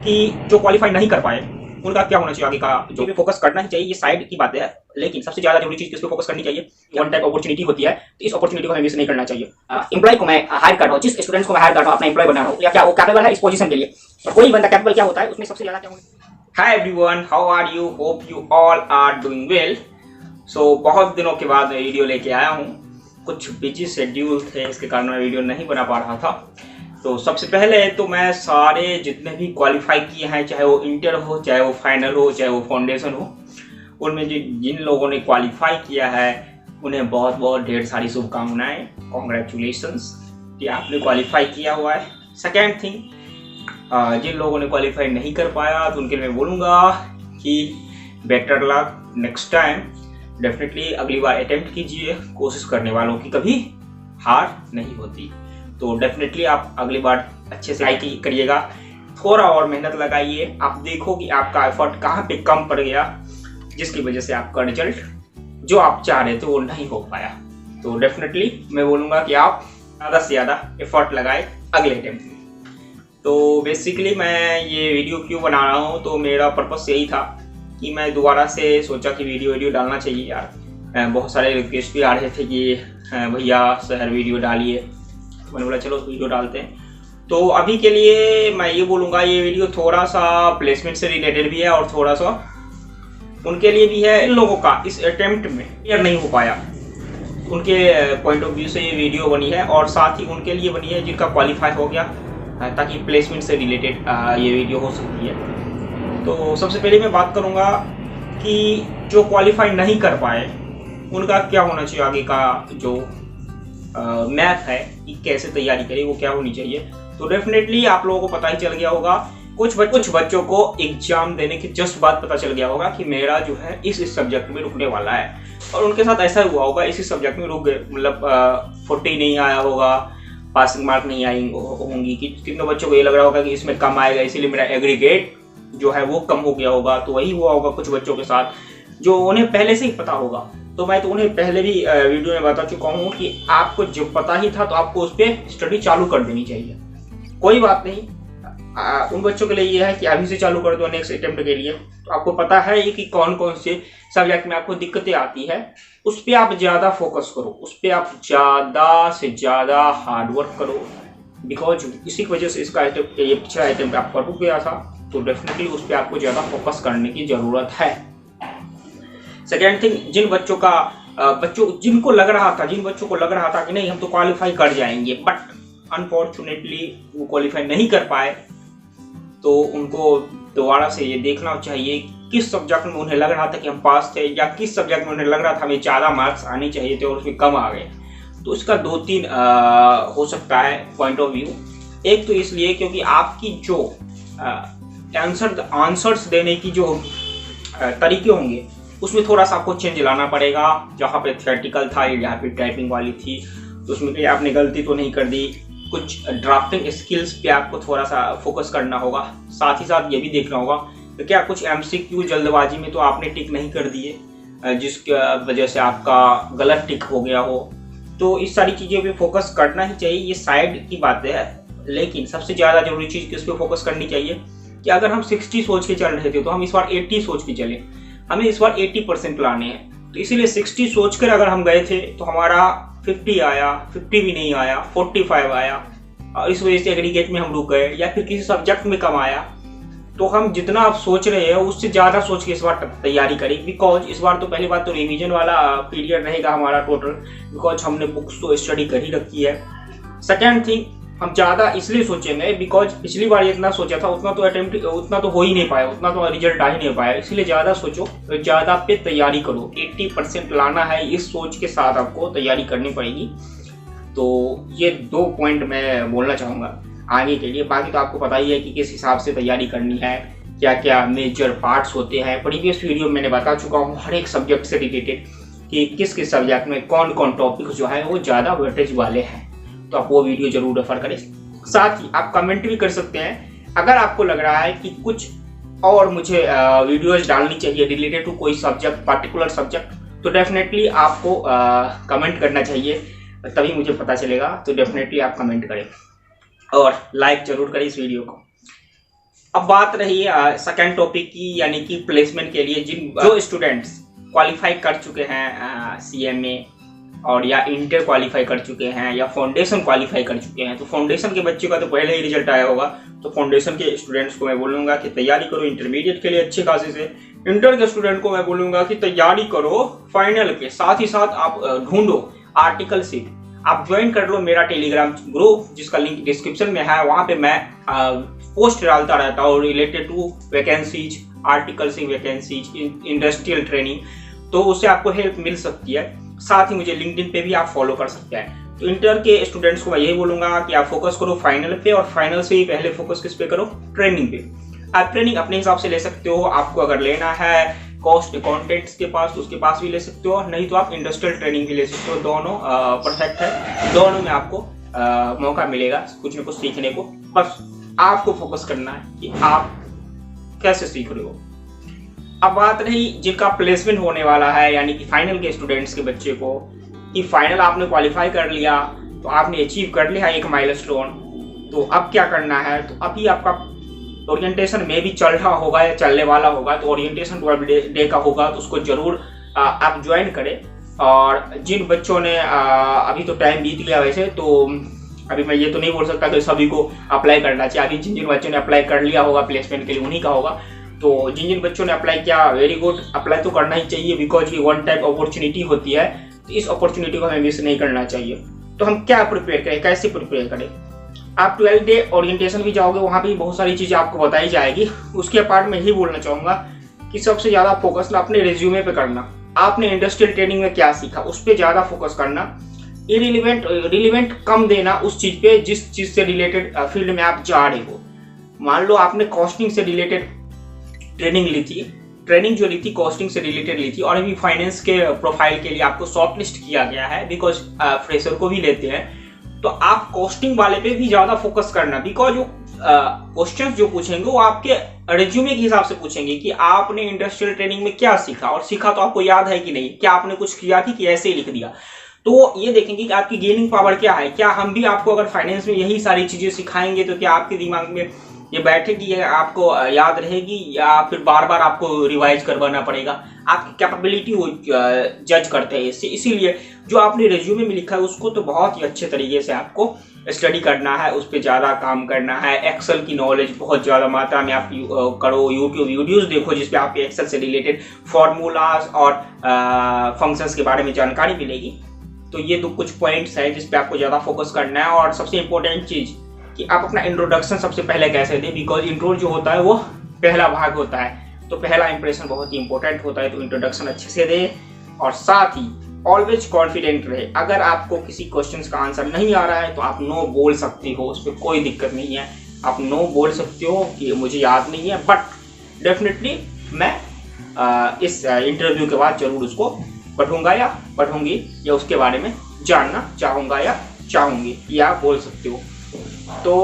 कि जो क्वालिफाई नहीं कर पाए उनका क्या होना चाहिए आगे का, जो भी फोकस करना ही चाहिए, ये साइड की बात है, लेकिन सबसे ज्यादा जरूरी चीज किस पे फोकस करनी चाहिए। वन टाइप अपॉर्चुनिटी होती है, तो इस अपॉर्चुनिटी को हमें मिस नहीं करना चाहिए। एम्प्लॉय को मैं हायर कर रहा हूँ, जिस स्टूडेंट्स को मैं हायर कर रहा हूँ अपना एम्प्लॉय बना रहा हूँ, या क्या वो कैपेबल है इस पोजीशन के लिए, और कोई बंदा कैपेबल क्या होता है उसमें सबसे ज्यादा क्या होगा। Hi everyone, how are you, hope you all are doing well. So बहुत दिनों के बाद मैं वीडियो लेके आया हूँ, कुछ बिजी शेड्यूल थे, इसके कारण मैं वीडियो नहीं बना पा रहा था। तो सबसे पहले तो मैं सारे जितने भी क्वालिफाई किए हैं, चाहे वो इंटर हो, चाहे वो फाइनल हो, चाहे वो फाउंडेशन हो, उनमें जिन लोगों ने क्वालिफाई किया है उन्हें बहुत बहुत ढेर सारी शुभकामनाएं, कॉन्ग्रेचुलेशंस कि आपने क्वालिफाई किया हुआ है। सेकेंड थिंग, जिन लोगों ने क्वालिफाई नहीं कर पाया तो उनके लिए मैं बोलूँगा कि better luck next time, definitely अगली बार अटेम्प्ट कीजिए, कोशिश करने वालों की कभी हार नहीं होती। तो डेफिनेटली आप अगली बार अच्छे से आई करिएगा, थोड़ा और मेहनत लगाइए, आप देखो कि आपका एफर्ट कहाँ पे कम पड़ गया जिसकी वजह से आपका रिजल्ट जो आप चाह रहे थे वो नहीं हो पाया। तो डेफिनेटली मैं बोलूँगा कि आप ज़्यादा से ज़्यादा एफर्ट लगाए अगले अटेम्प्ट में। तो बेसिकली मैं ये वीडियो क्यों बना रहा हूँ, तो मेरा पर्पस यही था कि मैं दोबारा से सोचा कि वीडियो डालना चाहिए यार। बहुत सारे रिक्वेस्ट भी आ रहे थे कि भैया सर वीडियो डालिए, मैंने बोला चलो वीडियो डालते हैं। तो अभी के लिए मैं ये बोलूँगा, ये वीडियो थोड़ा सा प्लेसमेंट से रिलेटेड भी है और थोड़ा सा उनके लिए भी है, इन लोगों का इस अटेम्प्ट में क्लियर नहीं हो पाया उनके पॉइंट ऑफ व्यू से ये वीडियो बनी है, और साथ ही उनके लिए बनी है जिनका क्वालिफाई हो गया, ताकि प्लेसमेंट से रिलेटेड ये वीडियो हो सकती है। तो सबसे पहले मैं बात करूँगा कि जो क्वालिफाई नहीं कर पाए उनका क्या होना चाहिए, आगे का जो मैथ है कि कैसे तैयारी करें वो क्या होनी चाहिए। तो डेफिनेटली आप लोगों को पता ही चल गया होगा, कुछ बच्चों को एग्जाम देने के जस्ट बाद पता चल गया होगा कि मेरा जो है इस सब्जेक्ट में रुकने वाला है, और उनके साथ ऐसा हुआ होगा, इसी सब्जेक्ट में रुक गए, मतलब 40 नहीं आया होगा, पासिंग मार्क नहीं आई होंगी, कि कितने बच्चों को ये लग रहा होगा कि इसमें कम आएगा, इसीलिए मेरा एग्रीगेट जो है वो कम हो गया होगा। तो वही हुआ होगा कुछ बच्चों के साथ, जो उन्हें पहले से ही पता होगा। तो मैं तो उन्हें पहले भी वीडियो में बता चुका हूँ कि आपको जो पता ही था तो आपको उस पर स्टडी चालू कर देनी चाहिए। कोई बात नहीं, उन बच्चों के लिए ये है कि अभी से चालू कर दो नेक्स्ट अटेम्प्ट के लिए। तो आपको पता है कि कौन कौन से सब्जेक्ट में आपको दिक्कतें आती है, उस पर आप ज़्यादा फोकस करो, उस पर आप ज़्यादा से ज़्यादा हार्डवर्क करो, बिकॉज इसी की वजह से इसका ये पिछला अटेम्प्ट आपका रुक गया था। तो डेफिनेटली उस पर आपको ज़्यादा फोकस करने की ज़रूरत है। सेकेंड थिंग, जिन बच्चों को लग रहा था कि नहीं हम तो क्वालिफाई कर जाएंगे, बट अनफॉर्चुनेटली वो क्वालिफाई नहीं कर पाए, तो उनको दोबारा से ये देखना चाहिए किस सब्जेक्ट में उन्हें लग रहा था कि हम पास थे, या किस सब्जेक्ट में उन्हें लग रहा था हमें ज़्यादा मार्क्स आने चाहिए थे और उसमें कम आ गए। तो इसका 2-3 हो सकता है पॉइंट ऑफ व्यू। एक तो इसलिए क्योंकि आपकी जो आंसर्स देने की जो तरीके होंगे उसमें थोड़ा सा आपको चेंज लाना पड़ेगा। जहाँ पे थियोरेटिकल था या जहाँ पे टाइपिंग वाली थी, तो उसमें कहीं आपने गलती तो नहीं कर दी। कुछ ड्राफ्टिंग स्किल्स पे आपको थोड़ा सा फोकस करना होगा। साथ ही साथ ये भी देखना होगा कि क्या कुछ MCQ जल्दबाजी में तो आपने टिक नहीं कर दिए, जिसकी वजह से आपका गलत टिक हो गया हो। तो इस सारी चीज़ों पे फोकस करना ही चाहिए, ये साइड की बात है। लेकिन सबसे ज़्यादा जरूरी चीज़ किस पे फोकस करनी चाहिए कि अगर हम 60 सोच के चल रहे थे तो हम इस बार 80 सोच के चले, हमें इस बार 80% लाने हैं। तो इसीलिए 60 सोचकर अगर हम गए थे तो हमारा 50 आया, 50 भी नहीं आया, 45 आया, और इस वजह से एग्रीगेट में हम रुक गए, या फिर किसी सब्जेक्ट में कम आया। तो हम जितना आप सोच रहे हैं उससे ज़्यादा सोच के इस बार तैयारी करें, बिकॉज इस बार तो पहली बात तो रिवीजन वाला पीरियड रहेगा हमारा टोटल, बिकॉज हमने बुक्स तो स्टडी कर ही रखी है। सेकेंड थिंग, हम ज़्यादा इसलिए सोचेंगे बिकॉज पिछली बार जितना सोचा था उतना तो अटेम्प्ट उतना तो हो ही नहीं पाया, उतना तो रिजल्ट आ ही नहीं पाया। इसलिए ज़्यादा सोचो, तो ज़्यादा पे तैयारी करो। 80% लाना है, इस सोच के साथ आपको तैयारी करनी पड़ेगी। तो ये 2 पॉइंट मैं बोलना चाहूँगा आगे के लिए। बाकी तो आपको पता ही है कि किस हिसाब से तैयारी करनी है, क्या क्या मेजर पार्ट्स होते हैं। प्रीवियस वीडियो मैंने बता चुका हूँ हर एक सब्जेक्ट से रिलेटेड कि किस किस सब्जेक्ट में कौन कौन टॉपिक्स जो है वो ज़्यादा वेटेज वाले हैं। तो आप वो वीडियो जरूर रेफर करें। साथ ही आप कमेंट भी कर सकते हैं अगर आपको लग रहा है कि कुछ और मुझे वीडियोज डालनी चाहिए रिलेटेड टू कोई सब्जेक्ट, पर्टिकुलर सब्जेक्ट, तो डेफिनेटली आपको कमेंट करना चाहिए, तभी मुझे पता चलेगा। तो डेफिनेटली आप कमेंट करें और लाइक जरूर करें इस वीडियो को। अब बात रही सेकंड टॉपिक की, यानी कि प्लेसमेंट के लिए जो स्टूडेंट्स क्वालिफाई कर चुके हैं CMA और या इंटर क्वालिफाई कर चुके हैं या फाउंडेशन क्वालिफाई कर चुके हैं। तो फाउंडेशन के बच्चे का तो पहले ही रिजल्ट आया होगा, तो फाउंडेशन के स्टूडेंट्स को मैं बोलूँगा कि तैयारी करो इंटरमीडिएट के लिए अच्छे खासे से। इंटर के स्टूडेंट को मैं बोलूँगा कि तैयारी करो फाइनल के, साथ ही साथ आप ढूंढो आर्टिकलशिप। आप ज्वाइन कर लो मेरा टेलीग्राम ग्रुप, जिसका लिंक डिस्क्रिप्शन में है। वहाँ पे मैं पोस्ट डालता रहता हूँ related to vacancies, articleship vacancies, industrial training, तो उससे आपको हेल्प मिल सकती है। साथ ही मुझे लिंक्डइन पे भी आप फॉलो कर सकते हैं। तो इंटर के स्टूडेंट्स को मैं यही बोलूंगा कि आप फोकस करो फाइनल पे, और फाइनल से ही पहले फोकस किस पे करो, ट्रेनिंग पे। आप ट्रेनिंग अपने हिसाब से ले सकते हो, आपको अगर लेना है कॉस्ट अकाउंटेंट्स के पास तो उसके पास भी ले सकते हो, नहीं तो आप इंडस्ट्रियल ट्रेनिंग भी ले सकते हो। दोनों परफेक्ट है, दोनों में आपको मौका मिलेगा कुछ न कुछ सीखने को। बस आपको फोकस करना है कि आप कैसे सीख रहे हो। अब बात रही जिनका प्लेसमेंट होने वाला है, यानी कि फाइनल के स्टूडेंट्स के बच्चे को, कि फाइनल आपने क्वालिफाई कर लिया, तो आपने अचीव कर लिया एक माइलस्टोन, तो अब क्या करना है। तो अभी आपका ओरिएंटेशन में भी चल रहा होगा या चलने वाला होगा, तो ओरिएंटेशन 12 डे का होगा, तो उसको जरूर आप ज्वाइन करें। और जिन बच्चों ने अभी तो टाइम बीत गया वैसे, तो अभी मैं ये तो नहीं बोल सकता कि सभी को अप्लाई करना चाहिए। अभी जिन जिन बच्चों ने अप्लाई कर लिया होगा प्लेसमेंट के लिए उन्हीं का होगा। तो जिन जिन बच्चों ने अप्लाई किया वेरी गुड, अप्लाई तो करना ही चाहिए, बिकॉज ये वन टाइप अपॉर्चुनिटी होती है, तो इस अपॉर्चुनिटी को हमें मिस नहीं करना चाहिए। तो हम क्या प्रिपेयर करें, कैसे प्रिपेयर करें। आप 12 डे ओरिएंटेशन भी जाओगे, वहाँ भी बहुत सारी चीज़ें आपको बताई जाएगी। उसके पार्ट में यही बोलना चाहूँगा कि सबसे ज़्यादा फोकस ना अपने रिज्यूमे पे करना। आपने इंडस्ट्रियल ट्रेनिंग में क्या सीखा उस पर ज़्यादा फोकस करना, रिलेवेंट कम देना उस चीज़ पे जिस चीज़ से रिलेटेड फील्ड में आप जा रहे हो। मान लो आपने कॉस्टिंग से रिलेटेड ट्रेनिंग ली थी, ट्रेनिंग जो ली थी कॉस्टिंग से रिलेटेड ली थी, और अभी फाइनेंस के प्रोफाइल के लिए आपको शॉर्ट लिस्ट किया गया है, बिकॉज फ्रेशर को भी लेते हैं। तो आप कॉस्टिंग वाले पे भी ज्यादा फोकस करना, बिकॉज जो क्वेश्चंस जो पूछेंगे वो आपके रिज्यूमे के हिसाब से पूछेंगे कि आपने इंडस्ट्रियल ट्रेनिंग में क्या सीखा, और सीखा तो आपको याद है कि नहीं, क्या आपने कुछ किया कि ऐसे ही लिख दिया। तो ये देखेंगे कि आपकी गेनिंग पावर क्या है। क्या हम भी आपको अगर फाइनेंस में यही सारी चीजें सिखाएंगे तो क्या आपके दिमाग में ये बैठेगी, आपको याद रहेगी, या फिर बार बार आपको रिवाइज करवाना पड़ेगा। आपकी कैपेबिलिटी वो जज करते हैं इससे। इसीलिए जो आपने रिज्यूमे में लिखा है उसको तो बहुत ही अच्छे तरीके से आपको स्टडी करना है, उस पर ज़्यादा काम करना है। एक्सेल की नॉलेज बहुत ज़्यादा मात्रा में आप करो, यूट्यूब वीडियोस देखो जिसपे आपके एक्सेल से रिलेटेड फार्मूलाज और फंक्शंस के बारे में जानकारी मिलेगी। तो ये तो कुछ पॉइंट्स हैं जिस पे आपको ज़्यादा फोकस करना है। और सबसे इम्पोर्टेंट चीज़ कि आप अपना इंट्रोडक्शन सबसे पहले कैसे दें, बिकॉज इंट्रो जो होता है वो पहला भाग होता है, तो पहला इंप्रेशन बहुत ही इंपॉर्टेंट होता है। तो इंट्रोडक्शन अच्छे से दे, और साथ ही ऑलवेज कॉन्फिडेंट रहे। अगर आपको किसी क्वेश्चन का आंसर नहीं आ रहा है तो आप नो बोल सकते हो, उस पर कोई दिक्कत नहीं है। आप नो बोल सकते हो कि मुझे याद नहीं है, बट डेफिनेटली मैं इस इंटरव्यू के बाद जरूर उसको पढ़ूंगा या पढ़ूंगी, या उसके बारे में जानना चाहूँगा या चाहूँगी, या बोल सकते हो। तो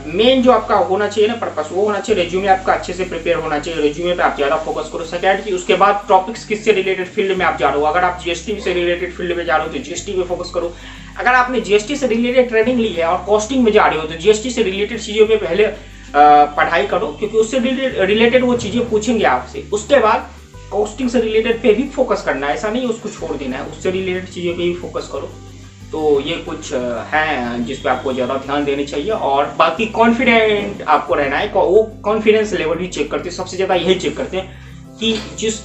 मेन जो आपका होना चाहिए ना पर्पस, वो होना चाहिए रिज्यूमे आपका अच्छे से प्रिपेयर होना चाहिए। रिज्यूमे पे आप ज़्यादा फोकस करो। सेकेंड की उसके बाद टॉपिक्स किससे रिलेटेड फील्ड में आप जा रहे हो। अगर आप GST से रिलेटेड फील्ड में जा रहे हो तो GST पे फोकस करो। अगर आपने GST से रिलेटेड ट्रेनिंग ली है और कॉस्टिंग में जा रहे हो तो GST से रिलेटेड चीज़ों में पहले पढ़ाई करो, क्योंकि उससे रिलेटेड वो चीज़ें पूछेंगे आपसे। उसके बाद कॉस्टिंग से रिलेटेड पे भी फोकस करना है, ऐसा नहीं उसको छोड़ देना है, उससे रिलेटेड चीज़ों पे भी फोकस करो। तो ये कुछ हैं जिस पे आपको ज़्यादा ध्यान देनी चाहिए। और बाकी कॉन्फिडेंट आपको रहना है। वो कॉन्फिडेंस लेवल भी चेक करते हैं, सबसे ज़्यादा यही चेक करते हैं कि जिस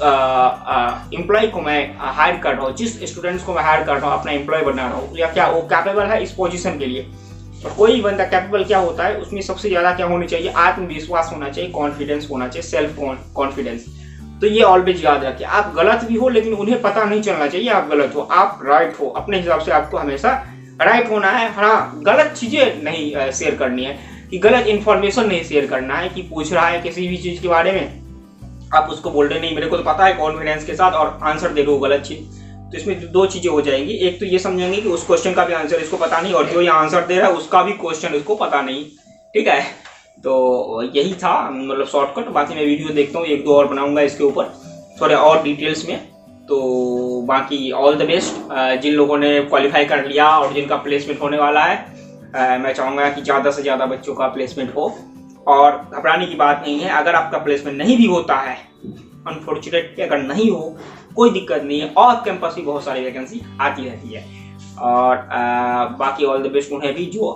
एम्प्लॉय को मैं हायर कर रहा हूँ, जिस स्टूडेंट्स को मैं हायर कर रहा हूँ, अपना एम्प्लॉय बना रहा हूँ, या क्या वो कैपेबल है इस पोजीशन के लिए। और कोई बंदा कैपेबल क्या होता है, उसमें सबसे ज़्यादा क्या होनी चाहिए, आत्मविश्वास होना चाहिए, कॉन्फिडेंस होना चाहिए, सेल्फ कॉन्फिडेंस। तो ये ऑलवेज याद रखिए। आप गलत भी हो लेकिन उन्हें पता नहीं चलना चाहिए आप गलत हो, आप राइट हो। अपने हिसाब से आपको हमेशा राइट होना है। हाँ, गलत चीज़ें नहीं शेयर करनी है, कि गलत इन्फॉर्मेशन नहीं शेयर करना है। कि पूछ रहा है किसी भी चीज़ के बारे में, आप उसको बोल रहे नहीं मेरे को तो पता है कॉन्फिडेंस के साथ, और आंसर दे दो गलत चीज़। तो इसमें दो चीज़ें हो जाएंगी। एक तो ये समझेंगे कि उस क्वेश्चन का भी आंसर इसको पता नहीं, और जो ये आंसर दे रहा है उसका भी क्वेश्चन इसको पता नहीं। ठीक है, तो यही था मतलब शॉर्टकट। बाकी मैं वीडियो देखता हूँ, एक दो और बनाऊंगा इसके ऊपर थोड़े और डिटेल्स में। तो बाकी ऑल द बेस्ट जिन लोगों ने क्वालिफाई कर लिया और जिनका प्लेसमेंट होने वाला है। मैं चाहूँगा कि ज़्यादा से ज़्यादा बच्चों का प्लेसमेंट हो, और घबराने की बात नहीं है। अगर आपका प्लेसमेंट नहीं भी होता है, अनफॉर्चुनेटली अगर नहीं हो, कोई दिक्कत नहीं है, ऑफ कैंपस भी बहुत सारी वैकेंसी आती रहती है। और बाकी ऑल द बेस्ट उन्हें भी जो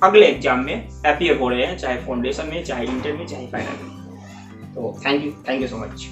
अगले एग्जाम में अपीयर हो रहे हैं, चाहे फाउंडेशन में, चाहे इंटर में, चाहे फाइनल में। तो थैंक यू सो मच।